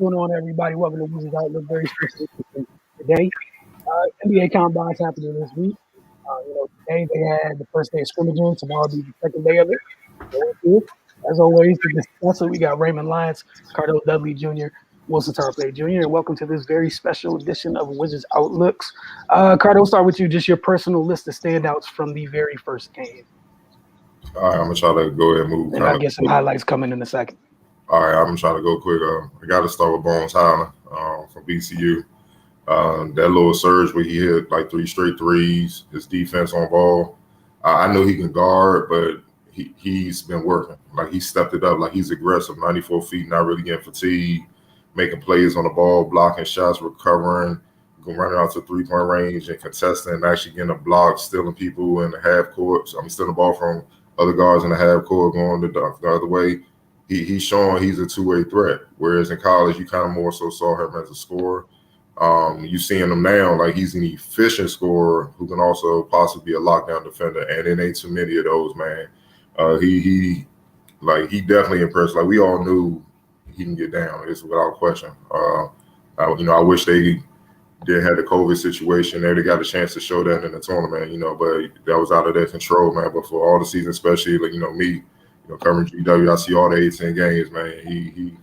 going on, everybody? Welcome to Wizards Outlook. Very special edition today. NBA Combine's happening this week. Today they had the first day of scrimmaging. Tomorrow will be the second day of it. As always, to discuss it, we got Raymond Lyons, Cardell Dudley Jr., Wilson Tarpe Jr., and welcome to this very special edition of Wizards Outlooks. Cardell, we'll start with you. Just your personal list of standouts from the very first game. All right, I'm going to try to go ahead and move. And I'll get some highlights coming in a second. All right, I'm trying to go quick. I got to start with Bones Hyland from BCU. That little surge where he hit like 3 straight threes, his defense on ball. I know he can guard, but he's been working. Like, he stepped it up. Like, he's aggressive, 94 feet, not really getting fatigued, making plays on the ball, blocking shots, recovering, running out to three-point range and contesting, actually getting a block, stealing people in the half court. So I'm stealing the ball from other guards in the half court, going the other way. He's showing he's a two-way threat, whereas in college you kind of more so saw him as a scorer. You seeing him now like he's an efficient scorer who can also possibly be a lockdown defender, and it ain't too many of those, man. He definitely impressed. Like, we all knew he can get down. It's without question. I wish they did have the COVID situation. They got a chance to show that in the tournament, but that was out of their control, man. But for all the season, especially me. Covering GW, I see all the 18 games, man.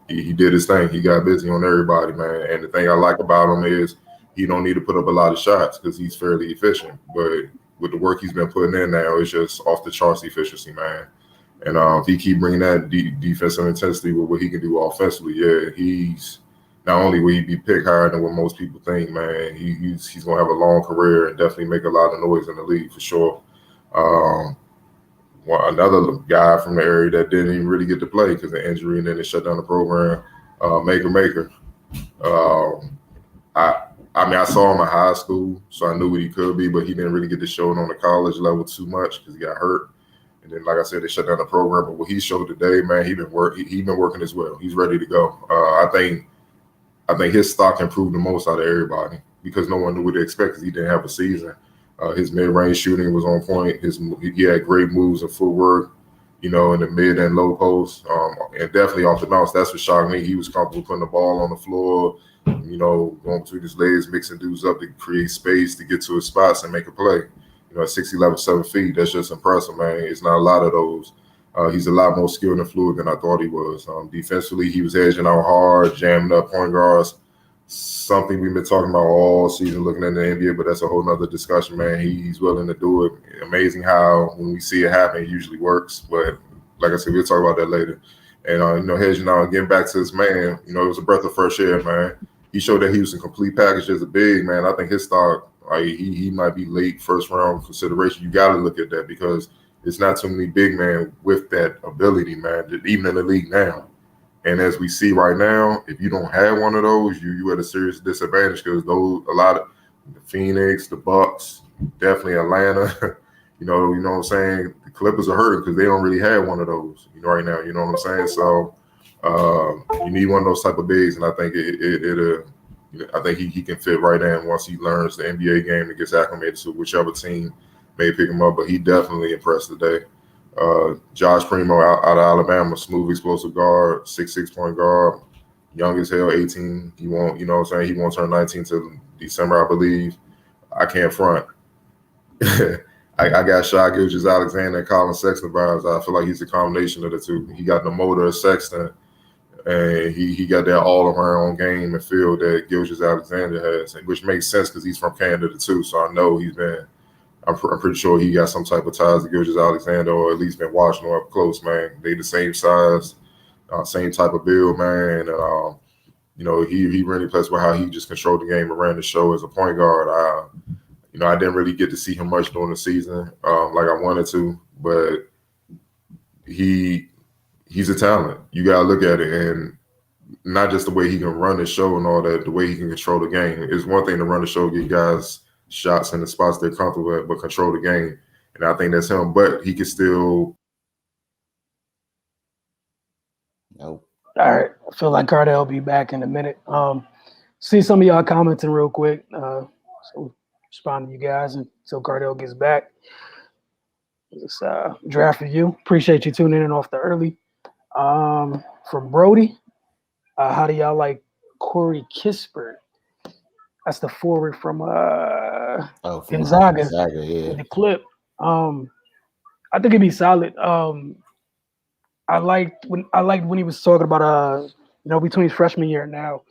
He did his thing. He got busy on everybody, man. And the thing I like about him is he don't need to put up a lot of shots because he's fairly efficient. But with the work he's been putting in now, it's just off the charts efficiency, man. And if he keep bringing that defensive intensity with what he can do offensively, yeah, he's not only will he be picked higher than what most people think, man. He's gonna have a long career and definitely make a lot of noise in the league for sure. Another guy from the area that didn't even really get to play because of injury, and then they shut down the program, Maker. I saw him in high school, so I knew what he could be, but he didn't really get to show it on the college level too much because he got hurt. And then, like I said, they shut down the program. But what he showed today, man, he been working as well. He's ready to go. I think his stock improved the most out of everybody because no one knew what to expect because he didn't have a season. His mid-range shooting was on point. He had great moves and footwork, in the mid and low post, and definitely off the bounce. That's what shocked me. He was comfortable putting the ball on the floor, going between his legs, mixing dudes up to create space to get to his spots and make a play. At 6'11", 7 feet, that's just impressive, man. It's not a lot of those. He's a lot more skilled and fluid than I thought he was. Defensively, he was edging out hard, jamming up point guards. Something we've been talking about all season looking at the NBA, but that's a whole nother discussion, man. He's willing to do it. Amazing how when we see it happen, it usually works. But like I said, we'll talk about that later. And, hedging out and getting back to this man, it was a breath of fresh air, man. He showed that he was a complete package as a big, man. I think his stock, he might be late first round consideration. You got to look at that because it's not too many big men with that ability, man, even in the league now. And as we see right now, if you don't have one of those, you at a serious disadvantage because a lot of the Phoenix, the Bucks, definitely Atlanta, you know what I'm saying? The Clippers are hurting because they don't really have one of those, right now, you know what I'm saying? So you need one of those type of bigs, and I think I think he can fit right in once he learns the NBA game and gets acclimated to whichever team may pick him up. But he definitely impressed today. Josh Primo out of Alabama, smooth, explosive guard, 6'6" point guard, young as hell, 18. He won't, he won't turn 19 till December, I believe. I can't front. I got Shai Gilgeous-Alexander and Colin Sexton vibes. I feel like he's a combination of the two. He got the motor of Sexton, and he got that all-around game and feel that Gilgeous-Alexander has, which makes sense because he's from Canada too. So I know I'm pretty sure he got some type of ties to Gilgeous-Alexander, or at least been watching him up close, man. They the same size, same type of build, man. And, he really impressed with how he just controlled the game and ran the show as a point guard. I didn't really get to see him much during the season like I wanted to, but he's a talent. You got to look at it, and not just the way he can run the show and all that, the way he can control the game. It's one thing to run the show, get guys shots in the spots they're comfortable at, but control the game. And I think that's him. But he can still. Nope. All right. I feel like Cardell will be back in a minute. See some of y'all commenting real quick. So respond to you guys until Cardell gets back. This draft for you. Appreciate you tuning in off the early. From Brody. How do y'all like Corey Kispert? That's the forward from Oh, from Gonzaga Gonzaga, yeah. with the clip. I think it'd be solid. I liked when he was talking about between his freshman year and now.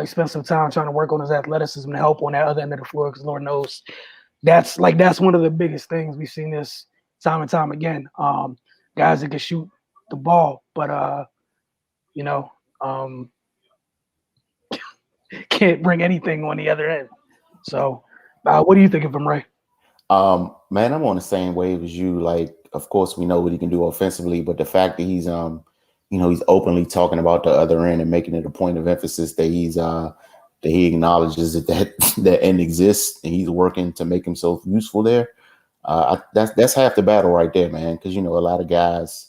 He spent some time trying to work on his athleticism to help on that other end of the floor because Lord knows that's one of the biggest things we've seen this time and time again. Guys that can shoot the ball, but you know, um, can't bring anything on the other end. So, what do you think of him, Ray? Man, I'm on the same wave as you. Like, of course, we know what he can do offensively, but the fact that he's he's openly talking about the other end and making it a point of emphasis that he acknowledges that end exists and he's working to make himself useful there. That's half the battle right there, man. Because a lot of guys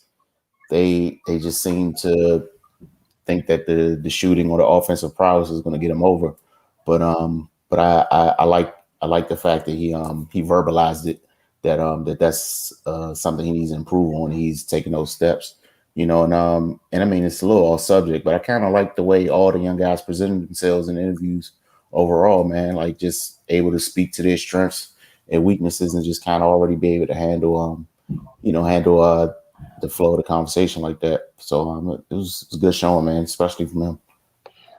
they just seem to think that the shooting or the offensive prowess is going to get him over. But I like the fact that he verbalized it that's something he needs to improve on. He's taking those steps, and I mean it's a little off subject, but I kind of like the way all the young guys presented themselves in interviews overall, man. Like just able to speak to their strengths and weaknesses and just kind of already be able to handle the flow of the conversation like that. So it was a good showing, man, especially from him.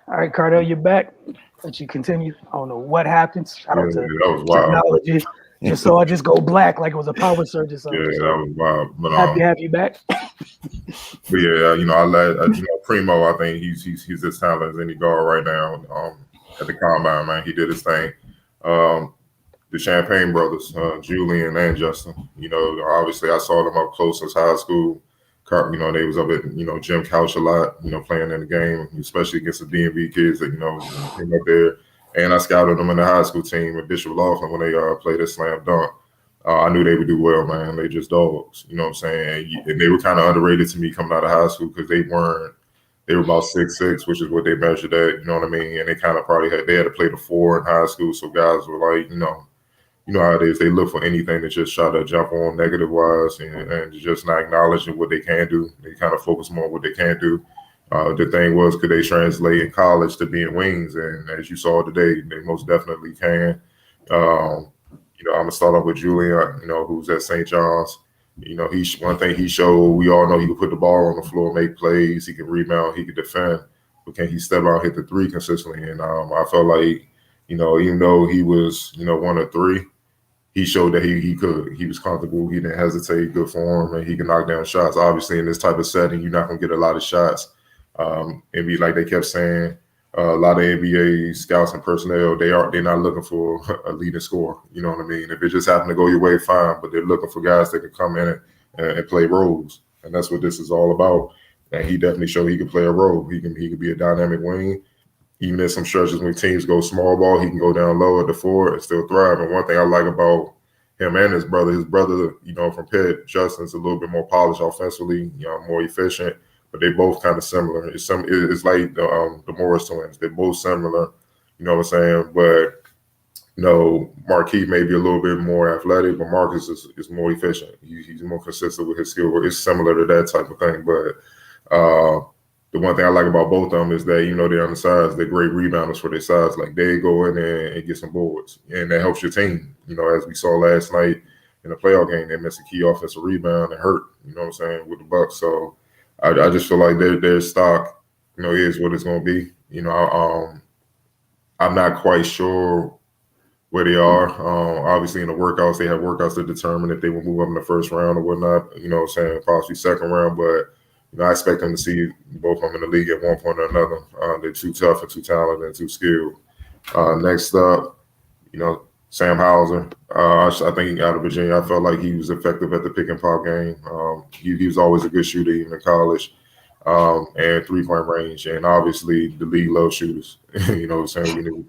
All right, Cardell, you're back. Let you continue. I don't know what happens. Shout Yeah, out to that was wild. technology. Just so I just go black like it was a power surge or something. Yeah, So that was wild. But happy to have you back. but yeah, I let Primo. I think he's as talented as any guard right now. At the combine, man, he did his thing. The Champagne brothers, Julian and Justin. Obviously I saw them up close since high school. They was up at Jim Couch a lot. Playing in the game, especially against the DMV kids that came up there. And I scouted them in the high school team at Bishop Laughlin when they played at Slam Dunk. I knew they would do well, man. They just dogs, you know what I'm saying? And they were kind of underrated to me coming out of high school because they were about 6'6", which is what they measured at, you know what I mean? And they kind of they had to play the 4 in high school, so guys were like, you know how it is. They look for anything to just try to jump on negative wise and just not acknowledging what they can do. They kind of focus more on what they can do. The thing was, could they translate in college to being wings? And as you saw today, they most definitely can. I'm gonna start off with Julian, who's at St. John's. One thing he showed, we all know he could put the ball on the floor, make plays, he can rebound, he can defend, but can he step out, hit the three consistently? And I felt like, even though he was, 1 or 3, he showed that he could. He was comfortable. He didn't hesitate. Good form, and he can knock down shots. Obviously, in this type of setting, you're not gonna get a lot of shots. And be like they kept saying, a lot of NBA scouts and personnel, they're not looking for a leading scorer. You know what I mean? If it just happened to go your way, fine. But they're looking for guys that can come in and play roles, and that's what this is all about. And he definitely showed he can play a role. He can be a dynamic wing. Even in some stretches when teams go small ball, he can go down low at the 4 and still thrive. And one thing I like about him and his brother, from Pitt, Justin's a little bit more polished offensively, more efficient, but they both kind of similar. It's like the Morris twins. They're both similar, you know what I'm saying? But Marquis may be a little bit more athletic, but Marcus is more efficient. He's more consistent with his skill. It's similar to that type of thing. But the one thing I like about both of them is that, they're undersized. They're great rebounders for their size. Like, they go in there and get some boards, and that helps your team. As we saw last night in the playoff game, they missed a key offensive rebound and hurt, you know what I'm saying, with the Bucks. So I just feel like their stock, is what it's going to be. I'm not quite sure where they are. Obviously, in the workouts, they have workouts to determine if they will move up in the first round or whatnot, you know what I'm saying, possibly second round. But I expect them to see both of them in the league at one point or another. They're too tough and too talented and too skilled. Next up, Sam Hauser. I think out of Virginia, I felt like he was effective at the pick and pop game. He was always a good shooter, even in college, and 3-point range. And obviously, the league loves shooters. You know what I'm saying?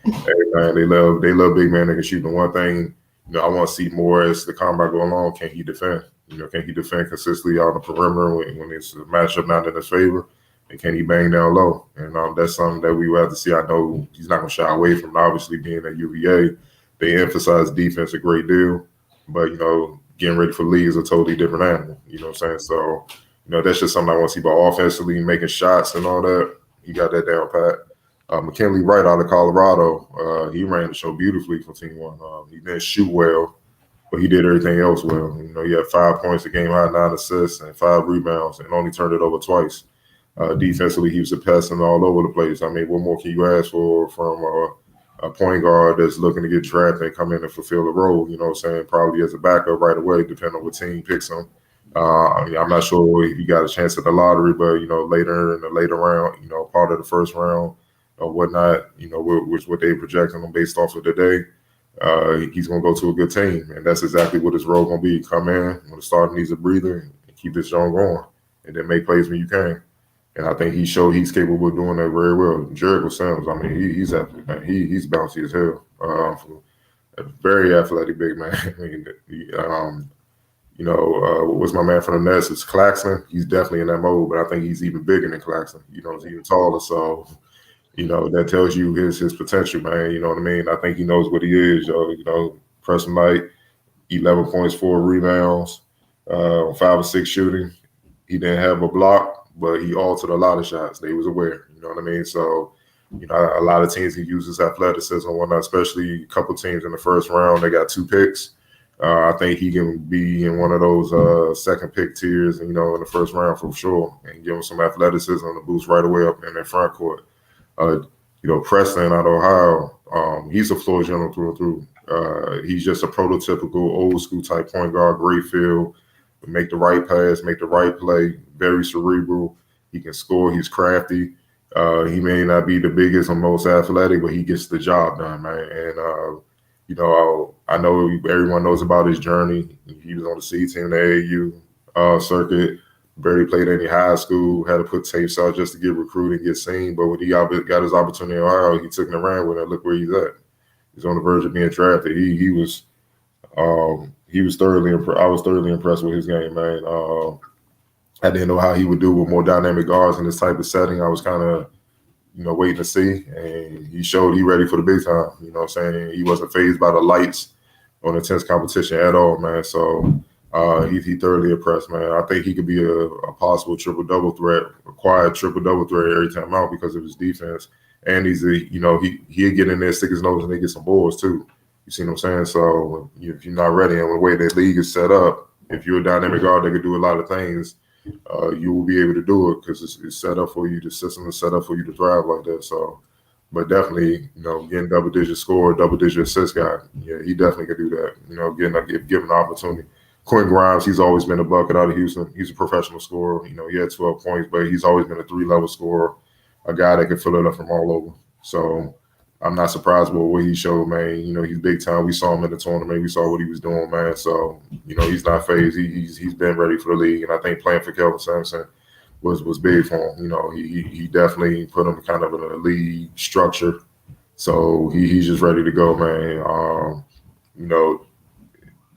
Hey, man, they love big men that can shoot. The one thing I want to see more as the combat go along, can he defend? Can he defend consistently on the perimeter when it's a matchup not in his favor? And can he bang down low? And that's something that we will have to see. I know he's not going to shy away from it. Obviously, being at UVA, they emphasize defense a great deal. But, getting ready for the league is a totally different animal. You know what I'm saying? So, that's just something I want to see. But offensively, making shots and all that, He got that down pat. McKinley Wright out of Colorado, he ran the show beautifully for Team One. He didn't shoot well, but he did everything else well. You know, he had 5 points a game, high, 9 assists, and 5 rebounds, and only turned it over twice. Defensively, he was a pest and all over the place. I mean, what more can you ask for from a point guard that's looking to get drafted and come in and fulfill the role? You know what I'm saying? Probably as a backup right away, depending on what team picks him. I mean, I'm not sure if he got a chance at the lottery, but, you know, later in the later round, you know, part of the first round or whatnot, you know, which what they projecting him based off of today. He's going to go to a good team, and that's exactly what his role going to be. Come in when the starter needs a breather and keep this joint going, and then make plays when you can. And I think he showed he's capable of doing that very well. Jericho Sims, I mean, he's athletic, man. He's bouncy as hell. A very athletic big man. I mean, you know, what's my man from the Nets? It's Claxton. He's definitely in that mode, but I think he's even bigger than Claxton. You know, he's even taller. So, you know, that tells you his potential, man. You know what I mean? I think he knows what he is. You know, Preston Knight, 11 points, 4 rebounds, 5 or 6 shooting. He didn't have a block, but he altered a lot of shots. They was aware. You know what I mean? So, you know, a lot of teams he uses athleticism and whatnot, especially a couple teams in the first round. They got 2 picks. I think he can be in one of those second pick tiers, you know, in the first round for sure, and give him some athleticism to boost right away up in that front court. You know, Preston out of Ohio, he's a floor general through and through. He's just a prototypical old school type point guard, great feel, make the right pass, make the right play, very cerebral. He can score. He's crafty. He may not be the biggest or most athletic, but he gets the job done, man. And, you know, I know everyone knows about his journey. He was on the C team, the AAU circuit, barely played any high school, had to put tapes out just to get recruited and get seen. But when he got his opportunity in Ohio, he took it around with it. Look where he's at. He's on the verge of being drafted. He was thoroughly impressed. I was thoroughly impressed with his game, man. I didn't know how he would do with more dynamic guards in this type of setting. I was kind of, you know, waiting to see, and he showed he ready for the big time. You know what I'm saying? He wasn't fazed by the lights on intense competition at all, man. So he thoroughly impressed, man. I think he could be a possible triple-double threat, a quiet triple-double threat every time out because of his defense. And he's you know, he'll get in there, stick his nose, and they get some boards too. You see what I'm saying? So if you're not ready, and the way that league is set up, if you're a dynamic guard that can do a lot of things, you will be able to do it because it's set up for you. The system is set up for you to thrive like that. So, but definitely, you know, getting double-digit score, double-digit assist guy, yeah, he definitely could do that. You know, given the opportunity. Quentin Grimes, he's always been a bucket out of Houston. He's a professional scorer. You know, he had 12 points, but he's always been a 3-level scorer, a guy that can fill it up from all over. So I'm not surprised with what he showed, man. You know, he's big time. We saw him in the tournament. We saw what he was doing, man. So, you know, he's not phased. He's been ready for the league. And I think playing for Kelvin Sampson was big for him. You know, he definitely put him kind of in a league structure. So he's just ready to go, man. You know,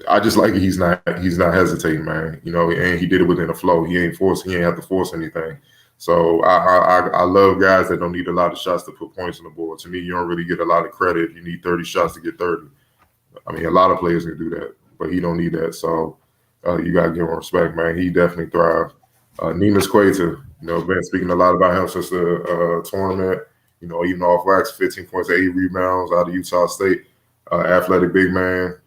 I just like he's not hesitating, man. You know, and he did it within the flow. He ain't have to force anything. So I love guys that don't need a lot of shots to put points on the board. To me, you don't really get a lot of credit if you need 30 shots to get 30. I mean, a lot of players can do that, but he don't need that. So you got to give him respect, man. He definitely thrived. Nemus Quater, you know, been speaking a lot about him since the tournament. You know, even off wax, 15 points, 8 rebounds out of Utah State. Athletic big man.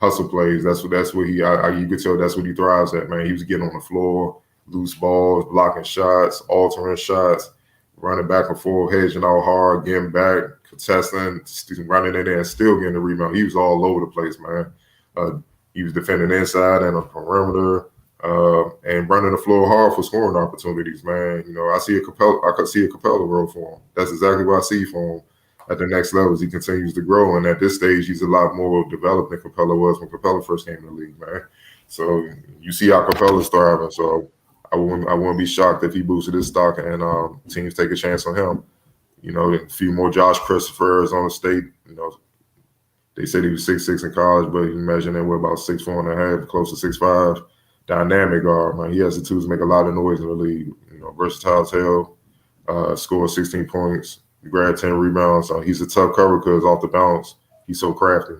Hustle plays. That's what he. You could tell that's what he thrives at, man. He was getting on the floor, loose balls, blocking shots, altering shots, running back and forth, hedging out hard, getting back, contesting, running in there, and still getting the rebound. He was all over the place, man. He was defending inside and a perimeter, and running the floor hard for scoring opportunities, man. You know, I could see a Capella role for him. That's exactly what I see for him. At the next level as he continues to grow. And at this stage, he's a lot more developed than Capella was when Capella first came in the league, man. So you see how Capella's thriving. So I wouldn't be shocked if he boosted his stock and teams take a chance on him. You know, a few more Josh Christophers on the state. You know, they said he was 6'6" in college, but you imagine that we're about 6'4.5", close to 6'5". Dynamic guard, man. He has the tools to make a lot of noise in the league. You know, versatile tail, scored 16 points. Grabbed 10 rebounds. He's a tough cover because off the bounce, he's so crafty.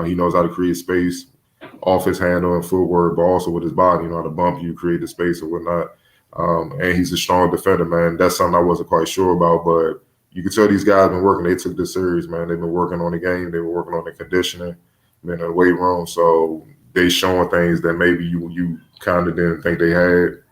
He knows how to create space off his handle and footwork, but also with his body, you know how to bump you, create the space and whatnot. And he's a strong defender, man. That's something I wasn't quite sure about, but you can tell these guys been working. They took this serious, man. They've been working on the game. They've been working on the conditioning, been in the weight room. So they showing things that maybe you kind of didn't think they had,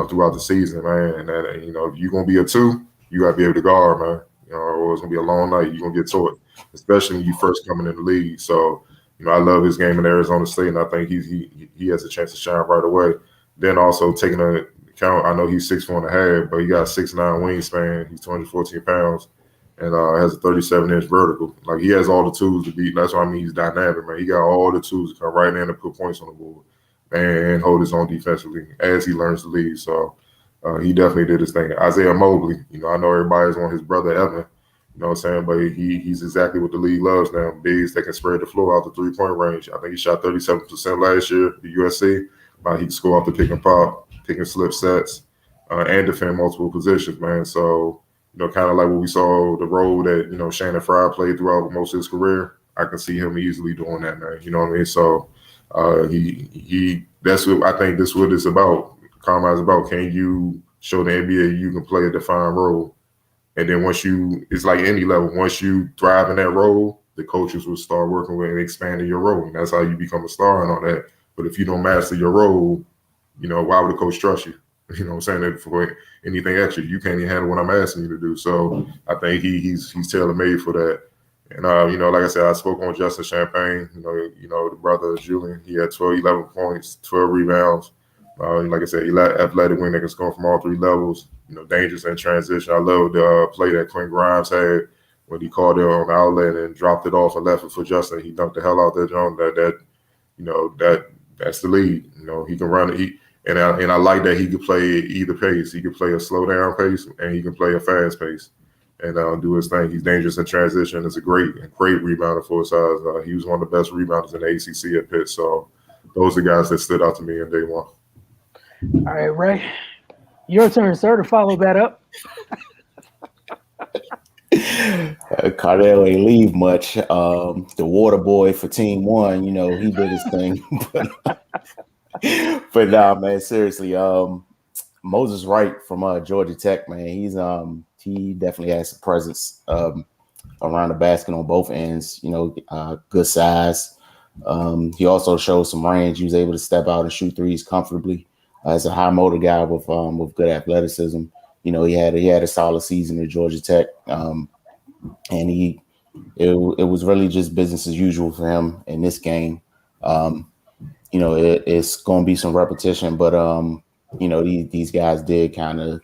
throughout the season, man. And that, if you're gonna be a two, you gotta be able to guard, man. Or it's gonna be a long night. You're gonna get to it, especially when you first coming in the league. So, I love his game in Arizona State, and I think he has a chance to shine right away. Then also taking a count, I know he's 6'4.5", but he got 6'9" wingspan. He's 214 pounds and has a 37-inch vertical. Like, he has all the tools to beat. That's what I mean. He's dynamic, man. He got all the tools to come right in and put points on the board and hold his own defensively as he learns to lead. So he definitely did his thing. Isaiah Mobley, I know everybody's on his brother Evan. You know what I'm saying? But he's exactly what the league loves now. Bigs that can spread the floor out the three-point range. I think he shot 37% last year at USC. He can score off the pick and pop, pick and slip sets, and defend multiple positions, man. So, kind of like what we saw the role that, Shannon Fry played throughout most of his career. I can see him easily doing that, man. You know what I mean? So that's what I think this what it's about. Combine's about. Can you show the NBA you can play a defined role? And then it's like any level, once you thrive in that role, the coaches will start working with and expanding your role. And that's how you become a star and all that. But if you don't master your role, why would the coach trust you? You know what I'm saying? That for anything extra, you can't even handle what I'm asking you to do. So I think he's tailor-made for that. And, like I said, I spoke on Justin Champagne, the brother of Julian. He had 11 points, 12 rebounds. Like I said, athletic wing that can score from all three levels. Dangerous in transition. I love the play that Quinn Grimes had when he caught it on the outlet and dropped it off and left it for Justin. He dunked the hell out there, John. That's the lead. He can run it. And I like that he could play either pace. He could play a slow down pace and he can play a fast pace and do his thing. He's dangerous in transition. Is a great rebounder for his size. He was one of the best rebounders in the ACC at Pitt. So those are guys that stood out to me in day one. All right, Ray. Your turn, sir, to follow that up. Cardell ain't leave much. The water boy for Team One, he did his thing. but nah, man, seriously, Moses Wright from Georgia Tech, man, he definitely has a presence around the basket on both ends. Good size. He also showed some range. He was able to step out and shoot threes comfortably. As a high motor guy with good athleticism, he had a solid season at Georgia Tech, and it was really just business as usual for him in this game. It's going to be some repetition, but these guys did kind of,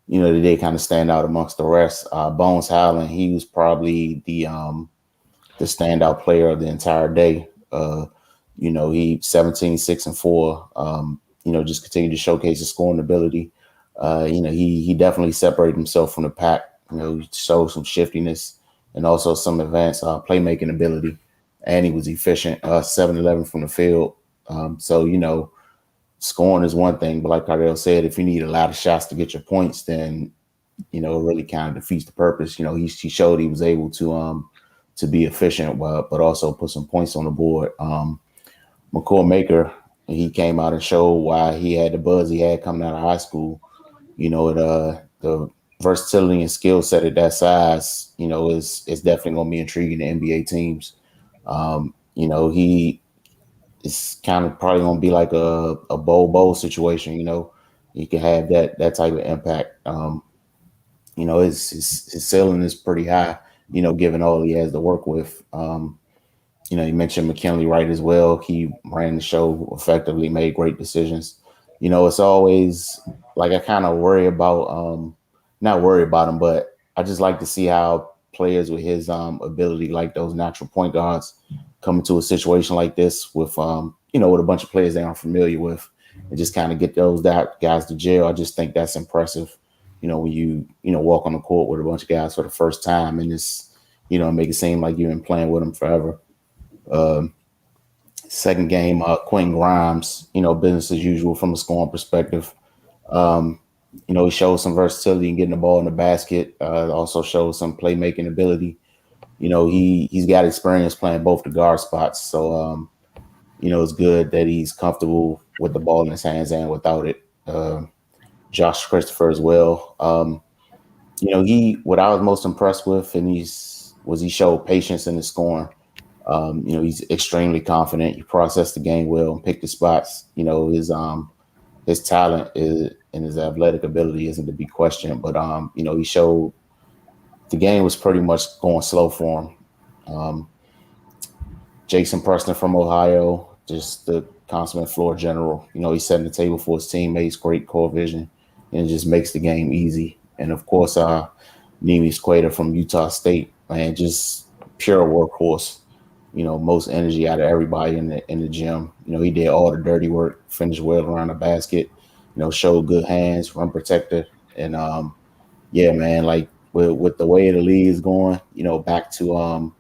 they did kind of stand out amongst the rest. Bones Highland, he was probably the standout player of the entire day. He 17, 6, and 4. Just continue to showcase his scoring ability. He definitely separated himself from the pack. He showed some shiftiness and also some advanced playmaking ability. And he was efficient, 7-11 from the field. So, scoring is one thing, but like Cardell said, if you need a lot of shots to get your points, then, it really kind of defeats the purpose. He showed he was able to be efficient, but also put some points on the board. McCall Maker, he came out and showed why he had the buzz he had coming out of high school. The versatility and skill set at that size, is definitely going to be intriguing to NBA teams. He is kind of probably going to be like a bowl situation. He can have that type of impact. His ceiling is pretty high. Given all he has to work with. You mentioned McKinley Wright as well. He ran the show effectively, made great decisions. It's always like I kind of worry about, not worry about him, but I just like to see how players with his ability, like those natural point guards, come into a situation like this with, with a bunch of players they aren't familiar with and just kind of get those guys to jail. I just think that's impressive. When you walk on the court with a bunch of guys for the first time and just, make it seem like you've been playing with them forever. Second game, Quentin Grimes, business as usual from a scoring perspective. He showed some versatility in getting the ball in the basket. Also showed some playmaking ability. He's got experience playing both the guard spots. So, it's good that he's comfortable with the ball in his hands and without it. Josh Christopher as well. What I was most impressed with, and he showed patience in his scoring. He's extremely confident. He processed the game well and picked the spots. His talent and his athletic ability isn't to be questioned, but he showed the game was pretty much going slow for him. Jason Preston from Ohio, just the consummate floor general. He's setting the table for his teammates, great core vision, and it just makes the game easy. And of course, Neemi's Quater from Utah State, man, just pure workhorse. Most energy out of everybody in the gym. He did all the dirty work, finished well around the basket. Showed good hands, rim protector, and yeah, man, like with the way the league is going, back to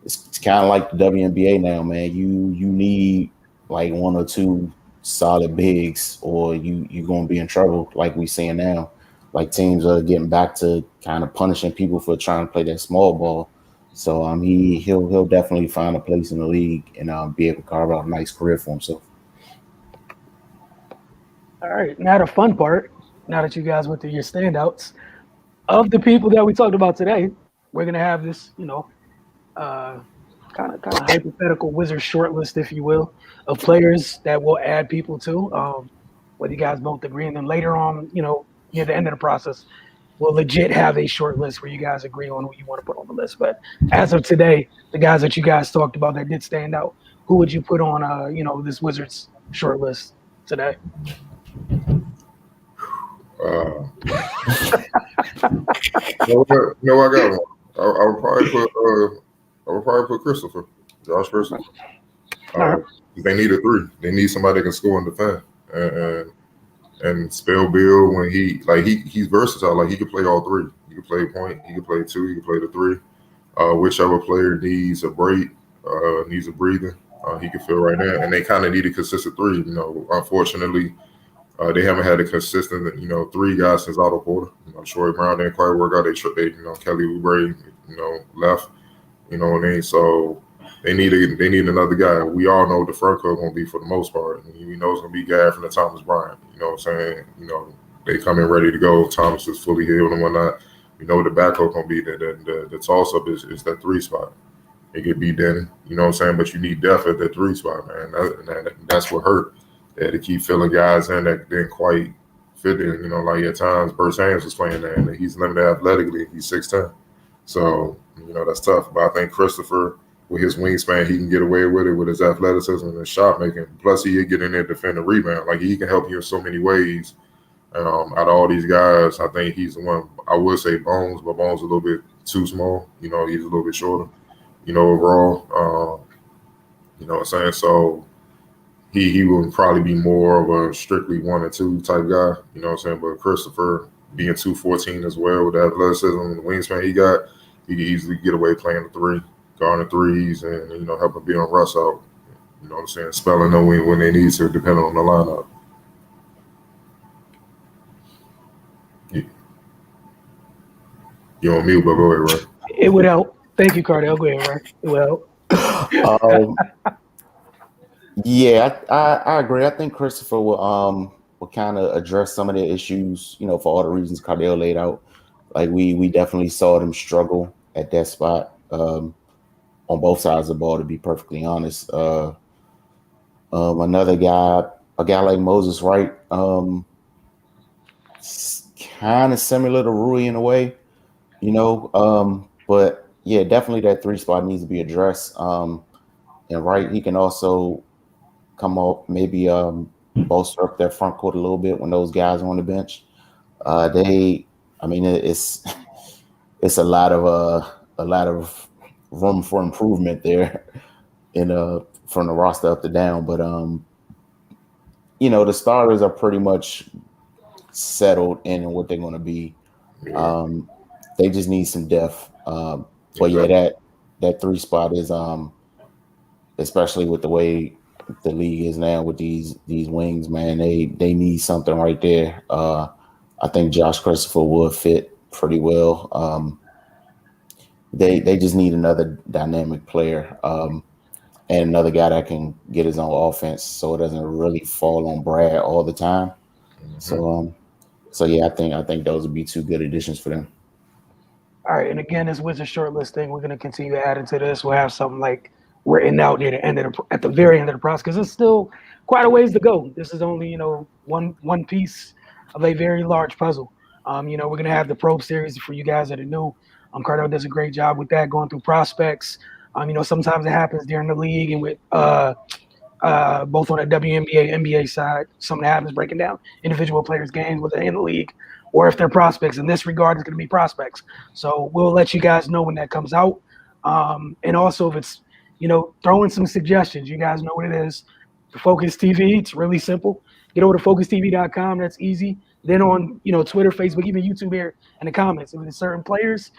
it's kind of like the WNBA now, man. You need like one or two solid bigs, or you're gonna be in trouble, like we seeing now. Like teams are getting back to kind of punishing people for trying to play that small ball. So he'll definitely find a place in the league and be able to carve out a nice career for himself. All right, now the fun part. Now that you guys went through your standouts, of the people that we talked about today, we're gonna have this, kind of hypothetical Wizards short list, if you will, of players that will add people to. Whether you guys both agree, and then later on, near the end of the process, we'll legit have a short list where you guys agree on who you want to put on the list. But as of today, the guys that you guys talked about that did stand out, who would you put on, this Wizards short list today? I got one. I would probably put Christopher, Josh Christopher. They need a three. They need somebody that can score and defend. And spell Bill when he's versatile. Like he can play all three. He can play point. He can play two. He can play the three. Whichever player needs a break, needs a breather, he can fill right now. And they kind of need a consistent three. Unfortunately, they haven't had a consistent, three guys since Otto Porter. Troy Brown didn't quite work out. They Kelly Oubre, left. You know what I mean? So they need another guy. We all know the front court gonna be for the most part. We know it's gonna be Gav and the Thomas Bryant. You know what I'm saying? They come in ready to go. Thomas is fully healed and whatnot. We know the backcourt gonna be the toss up is that three spot. It could be Denny. You know what I'm saying? But you need depth at that three spot, man. That's what hurt. They had to keep filling guys in that didn't quite fit in. Like at times, Burst Haynes was playing there, and he's limited athletically. He's 6'10". So, that's tough. But I think Christopher, with his wingspan, he can get away with it with his athleticism and his shot making. Plus, he can get in there, defend the rebound. Like, he can help you in so many ways. Out of all these guys, I think he's the one. I would say Bones, but Bones is a little bit too small. He's a little bit shorter, overall. You know what I'm saying? So, he would probably be more of a strictly 1 or 2 type guy, you know what I'm saying? But Christopher being 214 as well with the athleticism and the wingspan he got, he can easily get away playing the three, guarding threes, and help him be on Russ out. You know what I'm saying? Spelling them when they need to, depending on the lineup. You on mute, but go ahead, right? It would help. Thank you, Cardell. Go ahead, right? It would help. Yeah, I agree. I think Christopher will kind of address some of the issues, for all the reasons Cardell laid out. Like we definitely saw them struggle at that spot on both sides of the ball, to be perfectly honest. Another guy, a guy like Moses Wright, kind of similar to Rui in a way, but yeah, definitely that 3 spot needs to be addressed. And Wright, he can also come up, maybe bolster up that front court a little bit when those guys are on the bench. It's a lot of room for improvement there from the roster up to down. But the starters are pretty much settled in what they're going to be. They just need some depth. But yeah, that 3 spot is especially with the way the league is now with these wings, man, they need something right there. I think Josh Christopher would fit pretty well. They just need another dynamic player and another guy that can get his own offense, so it doesn't really fall on Brad all the time. Mm-hmm. So So yeah, I think those would be two good additions for them. All right, and again, this Wizard shortlist thing, we're going to continue adding to this. We'll have something like written out near the end of at the very end of the process, because it's still quite a ways to go. This is only one piece of a very large puzzle. We're going to have the probe series for you guys that are new. Cardell does a great job with that, going through prospects. Sometimes it happens during the league and with both on the WNBA, NBA side, something happens breaking down individual players' games within the league, or if they're prospects. In this regard, it's going to be prospects. So we'll let you guys know when that comes out. And also, if it's, throw in some suggestions. You guys know what it is. The Focus TV, it's really simple. Get over to focustv.com. That's easy. Then on, Twitter, Facebook, even YouTube here in the comments. If there's certain players,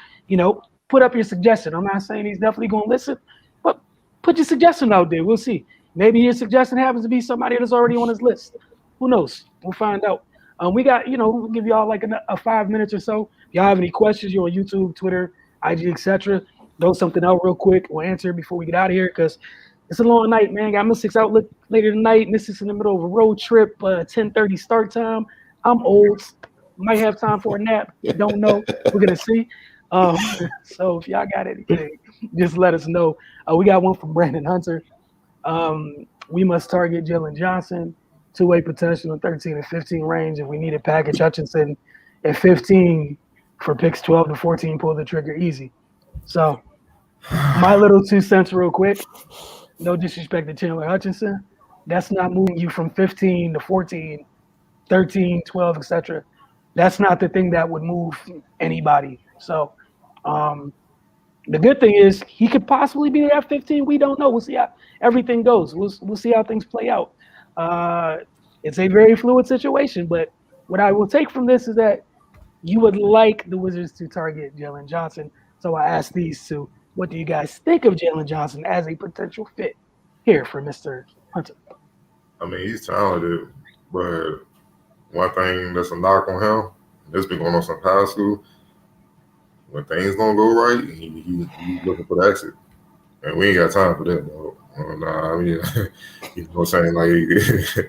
put up your suggestion. I'm not saying he's definitely going to listen, but put your suggestion out there. We'll see. Maybe your suggestion happens to be somebody that's already on his list. Who knows? We'll find out. We got, we'll give y'all like a 5 minutes or so. If y'all have any questions, you're on YouTube, Twitter, IG, etc. Throw something out real quick. We'll answer before we get out of here, because it's a long night, man. Got Mystics out later tonight. Mystics in the middle of a road trip, 10:30 start time. I'm old. Might have time for a nap. Don't know. We're going to see. So if y'all got anything, just let us know. We got one from Brandon Hunter. We must target Jalen Johnson, two-way potential in 13 and 15 range. If we need a package, Hutchinson at 15 for picks 12 to 14, pull the trigger easy. So my little 2 cents real quick. No disrespect to Chandler Hutchinson. That's not moving you from 15 to 14, 13, 12, etc. That's not the thing that would move anybody. So the good thing is he could possibly be there at 15. We don't know. We'll see how everything goes. We'll see how things play out. It's a very fluid situation, but what I will take from this is that you would like the Wizards to target Jalen Johnson. So I asked these two, what do you guys think of Jalen Johnson as a potential fit here for Mr. Hunter? I mean, he's talented, but one thing that's a knock on him, that's been going on since high school, when things don't go right, he's looking for the exit. And we ain't got time for that, though. Nah, I mean, you know what I'm saying? Like,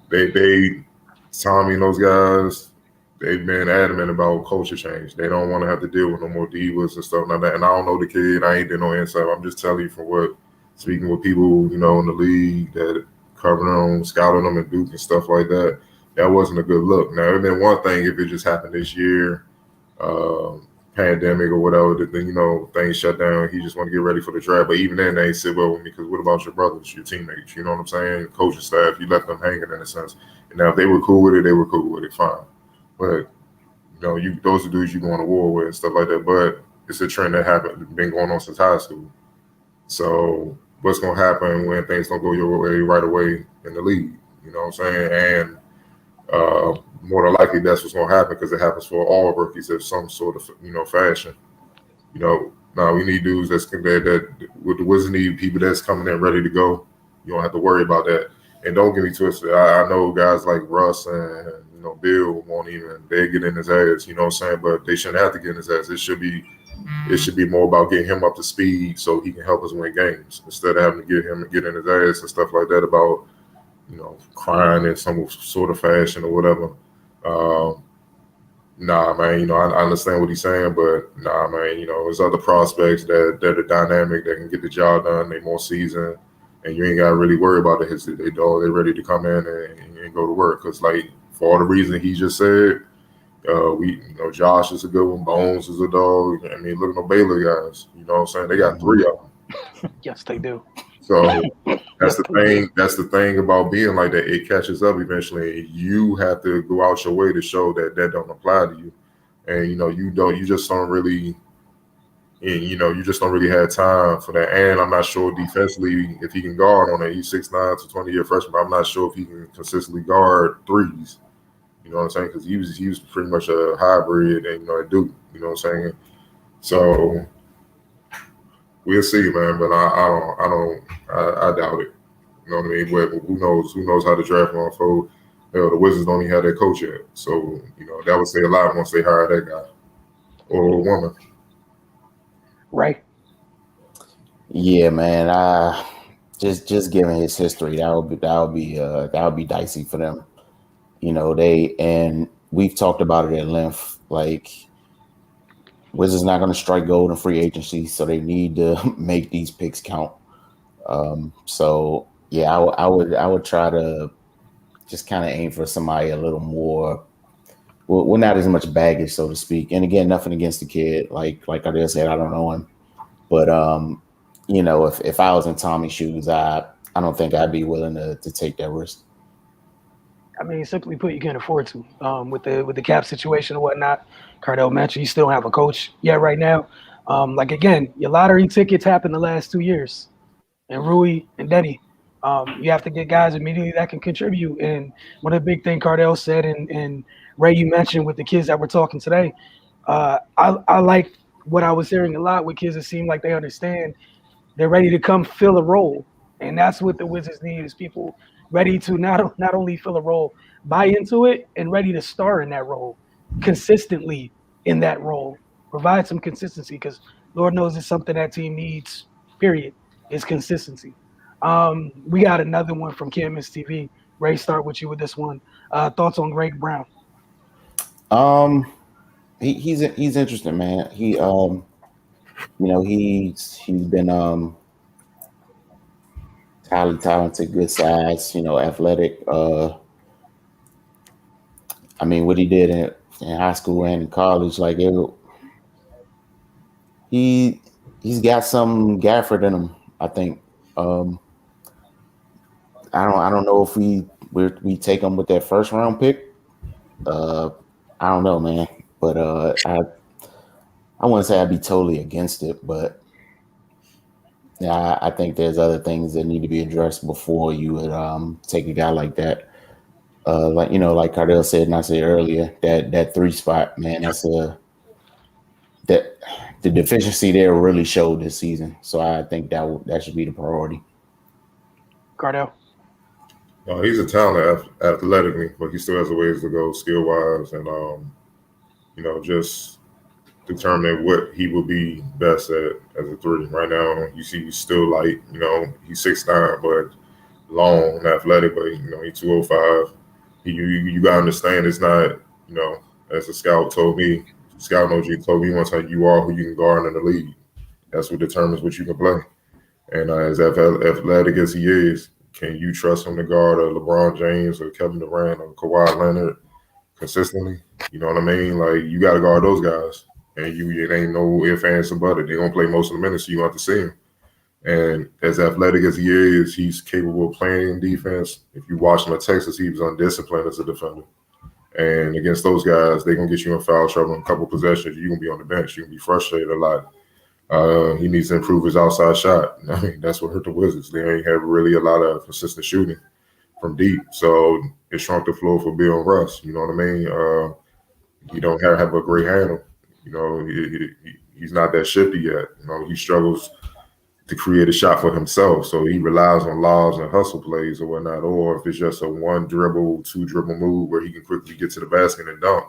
they Tommy and those guys, they've been adamant about culture change. They don't want to have to deal with no more divas and stuff like that. And I don't know the kid. I ain't did no insight. I'm just telling you from speaking with people, in the league that covering them, scouting them, and Duke and stuff like that, that wasn't a good look. Now, it'd been one thing if it just happened this year, pandemic or whatever, then, things shut down. He just want to get ready for the draft. But even then, they ain't sit well with me, because what about your brothers, your teammates? You know what I'm saying? Coaching staff, you left them hanging in a sense. And now if they were cool with it, they were cool with it, fine. But, those are dudes you go on to war with and stuff like that. But it's a trend that been going on since high school. So what's going to happen when things don't go your way right away in the league? You know what I'm saying? And more than likely, that's what's going to happen, because it happens for all rookies in some sort of, fashion. Now we need dudes that with the Wizards need people that's coming in ready to go. You don't have to worry about that. And don't get me twisted. I know guys like Russ and Bill won't even, they get in his ass. You know what I'm saying? But they shouldn't have to get in his ass. It should be more about getting him up to speed so he can help us win games, instead of having to get in his ass and stuff like that about crying in some sort of fashion or whatever. Nah, man, I understand what he's saying, but nah, man, there's other prospects that are dynamic, that can get the job done. They more seasoned, and you ain't got to really worry about it. They're ready to come in and go to work. Because, like, for all the reasons he just said, Josh is a good one, Bones is a dog. I mean, look at the Baylor guys. You know what I'm saying? They got 3 of them. Yes, they do. So that's the thing. That's the thing about being like that. It catches up eventually. You have to go out your way to show that don't apply to you, and you just don't really have time for that. And I'm not sure defensively if he can guard on that. He's 6'9" to 20-year freshman, but I'm not sure if he can consistently guard threes. You know what I'm saying? Because he was pretty much a hybrid, and at Duke. You know what I'm saying? So we'll see, man. But I doubt it. You know what I mean? But who knows? Who knows how the draft will unfold? The Wizards don't even have their coach yet, so that would say a lot once they hire that guy or a woman. Right. Yeah, man. Just given his history, that would be dicey for them. we've talked about it at length. Like, Wizards not going to strike gold in free agency, so they need to make these picks count. So yeah, I would try to just kind of aim for somebody a little more. Well, not as much baggage, so to speak. And again, nothing against the kid. Like I just said, I don't know him, but you know, if I was in Tommy's shoes, I don't think I'd be willing to take that risk. I mean, simply put, you can't afford to. With the cap situation and whatnot, Cardell mentioned you still don't have a coach yet right now. Like again, your lottery tickets happened the last 2 years, and Rui and Denny. You have to get guys immediately that can contribute. And one of the big things Cardell said, and Ray, you mentioned with the kids that we're talking today, I like what I was hearing a lot with kids that seem like they understand they're ready to come fill a role, and that's what the Wizards need is people ready to not only fill a role, buy into it, and ready to star in that role consistently in that role. Provide some consistency because Lord knows it's something that team needs. Period. Is consistency. We got another one from Canvas TV. Ray, start with you with this one. Thoughts on Greg Brown? He's interesting, man. You know, he's been highly talented, good size, you know, athletic. I mean, what he did in high school and in college, like he's got some Gafford in him. I think. I don't know if we take him with that first round pick. I don't know, man, but I wouldn't say I'd be totally against it, but yeah, I think there's other things that need to be addressed before you would take a guy like that. Like, you know, like Cardell said and I said earlier, that 3 spot, man, that the deficiency there really showed this season. So I think that should be the priority. Cardell? He's a talent athletically, but he still has a ways to go skill wise, and you know, just determine what he will be best at as a 3. Right now, you see, he's still light. You know, he's 6'9", but long and athletic. But you know, he's 205. You gotta understand, it's not, you know, as a scout told me, scout OG told me one time, you are who you can guard in the league. That's what determines what you can play. And as athletic as he is, can you trust him to guard a LeBron James or Kevin Durant or Kawhi Leonard consistently? You know what I mean? Like, you got to guard those guys. And it ain't no ifs, ands, and butter. They're going to play most of the minutes, so you have to see him. And as athletic as he is, he's capable of playing defense. If you watch him at Texas, he was undisciplined as a defender. And against those guys, they're going to get you in foul trouble in a couple possessions. You're going to be on the bench. You're going to be frustrated a lot. He needs to improve his outside shot. I mean, that's what hurt the Wizards. They ain't have really a lot of consistent shooting from deep. So it shrunk the floor for Bill and Russ. You know what I mean? He don't have a great handle. You know, he's not that shifty yet. You know, he struggles to create a shot for himself. So he relies on lobs and hustle plays or whatnot. Or if it's just a 1 dribble, 2 dribble move where he can quickly get to the basket and dunk,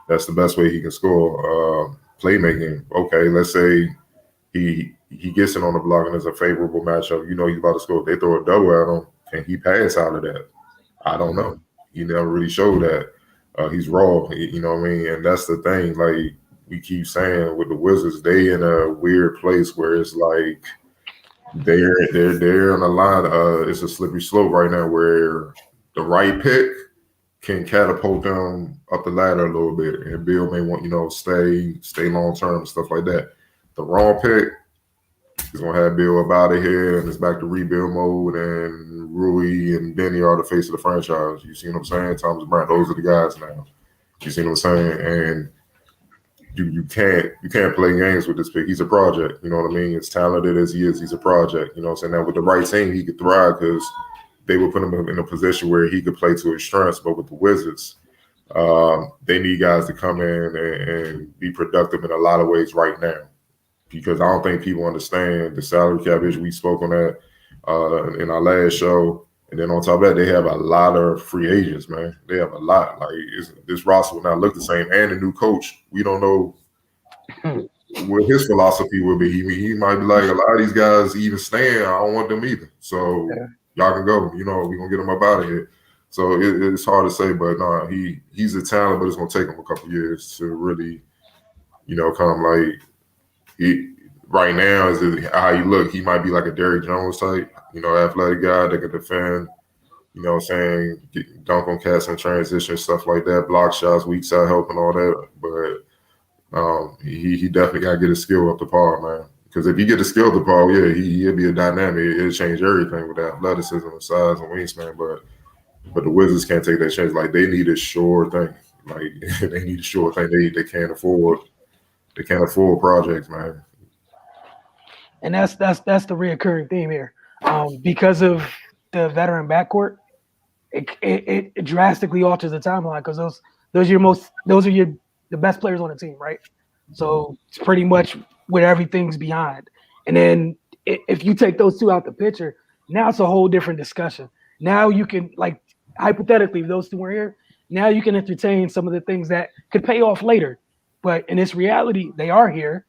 that's the best way he can score. Playmaking, okay, let's say he gets it on the block and it's a favorable matchup. You know he's about to score. If they throw a double at him, can he pass out of that? I don't know. He never really showed that. He's raw, you know what I mean? And that's the thing. Like we keep saying with the Wizards, they in a weird place where it's like they're on the line. It's a slippery slope right now where the right pick can catapult them up the ladder a little bit. And Bill may want, you know, stay long term, stuff like that. The wrong pick is gonna have Bill up out of here, and it's back to rebuild mode. And Rui and Denny are the face of the franchise. You see what I'm saying? Thomas Bryant, those are the guys now. You see what I'm saying? And you can't play games with this pick. He's a project. You know what I mean? As talented as he is, he's a project. You know what I'm saying? Now with the right team, he could thrive because they would put him in a position where he could play to his strengths. But with the Wizards, they need guys to come in and be productive in a lot of ways right now. Because I don't think people understand the salary cap issue. We spoke on that in our last show. And then on top of that, they have a lot of free agents, man. They have a lot. Like this roster will not look the same. And the new coach, we don't know what his philosophy will be. He might be like, a lot of these guys even staying, I don't want them either. So y'all can go. You know, we're going to get them up out of here. So it's hard to say, but no, he's a talent, but it's gonna take him a couple years to really, come like he right now is how you look. He might be like a Derrick Jones type, athletic guy that can defend. You know what I'm saying? Dunk on cats and transition, stuff like that, block shots, weak side help and all that. But he definitely got to get his skill up to par, man. Because if you get the skill up to par, yeah, he'll be a dynamic. It'll change everything with that athleticism and size and wingspan. But the Wizards can't take that chance. Like, they need a sure thing. Like, they need a sure thing. They can't afford. They can't afford projects, man. And that's the reoccurring theme here. Because of the veteran backcourt, it drastically alters the timeline because those are the best players on the team, right? So it's pretty much where everything's behind. And then if you take those two out the picture, now it's a whole different discussion. Now you can, like, hypothetically, if those two were here, now you can entertain some of the things that could pay off later. But in this reality, they are here.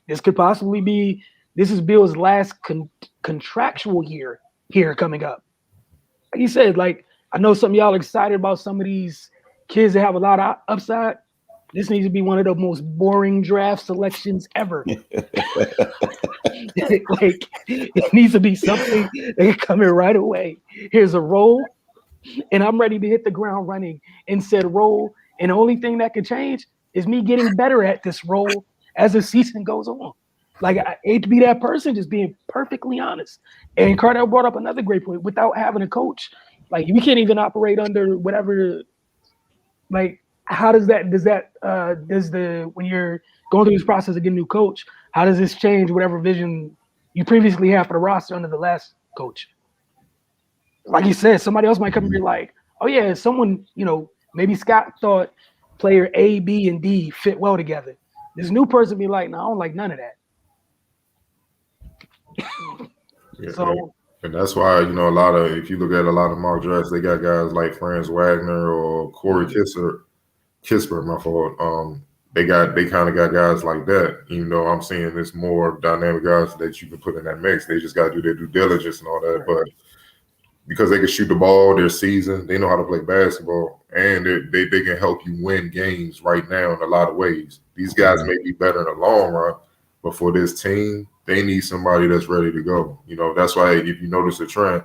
This could possibly be this is Bill's last contractual year here coming up. Like you said, like, I know some of y'all are excited about some of these kids that have a lot of upside. This needs to be one of the most boring draft selections ever. Like, it needs to be something that can come in right away. Here's a role, and I'm ready to hit the ground running in said role. And the only thing that could change is me getting better at this role as the season goes on. Like, I hate to be that person, just being perfectly honest. And Cardell brought up another great point. Without having a coach, like, we can't even operate under whatever. Like, how does when you're going through this process of getting a new coach, how does this change whatever vision you previously had for the roster under the last coach? Like you said, somebody else might come and be like, oh yeah, someone, maybe Scott thought player A, B, and D fit well together. This new person be like, no, I don't like none of that. Yeah, So, and that's why, if you look at a lot of mock drafts, they got guys like Franz Wagner or Corey Kispert, my fault. They kind of got guys like that. I'm seeing this more dynamic guys that you can put in that mix. They just got to do their due diligence and all that. But because they can shoot the ball, they're seasoned, they know how to play basketball, and they can help you win games right now in a lot of ways. These guys may be better in the long run, but for this team, they need somebody that's ready to go. That's why if you notice a trend,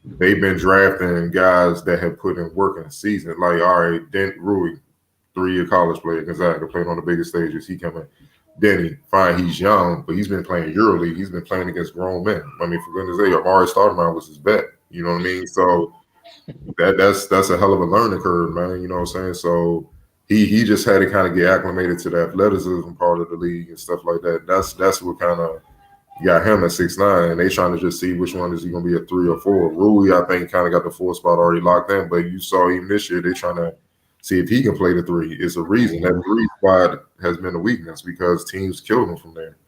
they've been drafting guys that have put in work in the season. Like, all right, Dent Rui, 3-year college player, Gonzaga, played on the biggest stages. He coming. Denny, fine, he's young, but he's been playing EuroLeague. He's been playing against grown men. I mean, for goodness sake, Amari Stoudemire was his bet. You know what I mean? So that's a hell of a learning curve, man. You know what I'm saying? So he just had to kind of get acclimated to the athleticism part of the league and stuff like that. That's what kind of got him at 6'9", and they trying to just see which one is he going to be a 3 or 4. Rui, I think, kind of got the 4 spot already locked in, but you saw even this year they trying to see if he can play the 3. It's a reason that 3 spot has been a weakness because teams killed him from there.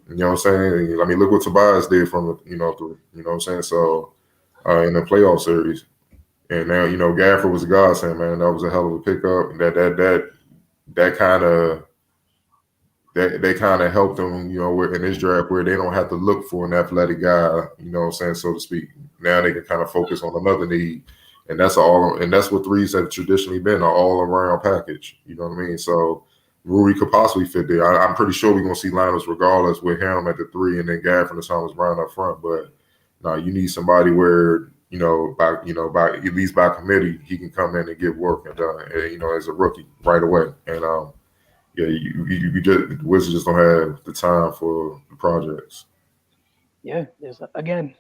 You know what I'm saying? I mean, look what Tobias did from the 3. You know what I'm saying? So in the playoff series, and now Gafford was a godsend, man. That was a hell of a pickup. That kind of. They kind of helped them, in this draft where they don't have to look for an athletic guy, you know what I'm saying, so to speak. Now they can kind of focus on another need. And that's what 3s have traditionally been, an all-around package. You know what I mean? So Rui could possibly fit there. I'm pretty sure we're going to see lineups regardless with him at the 3 and then Gafford and Thomas Brown up front. But no, you need somebody where, by at least by committee, he can come in and get work and done, as a rookie right away. And yeah, you just Wizards just don't have the time for the projects. Yeah, again,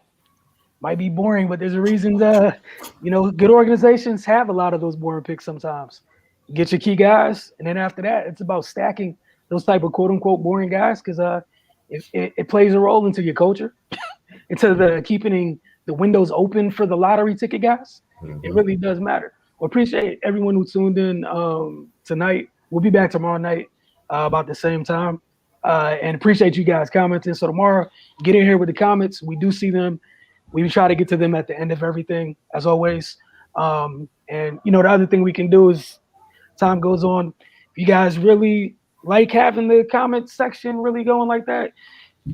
might be boring, but there's a reason that good organizations have a lot of those boring picks sometimes. You get your key guys, and then after that, it's about stacking those type of quote unquote boring guys because it plays a role into your culture, into the keeping the windows open for the lottery ticket guys. Mm-hmm. It really does matter. Well, appreciate everyone who tuned in tonight. We'll be back tomorrow night about the same time. And appreciate you guys commenting. So tomorrow, get in here with the comments. We do see them. We try to get to them at the end of everything, as always. And, the other thing we can do is time goes on. If you guys really like having the comment section really going like that,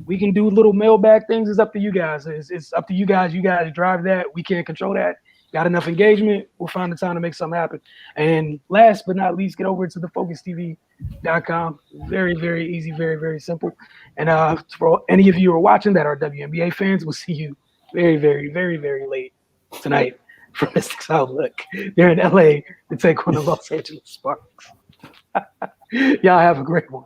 we can do little mailbag things. It's up to you guys. It's up to you guys. You guys drive that. We can't control that. got enough engagement, we'll find the time to make something happen. And last but not least, get over to thefocustv.com. Very, very easy, very, very simple. And for any of you who are watching that are WNBA fans, we'll see you very, very, very, very late tonight for Mystics Outlook. They're in LA to take on the Los Angeles Sparks. Y'all have a great one.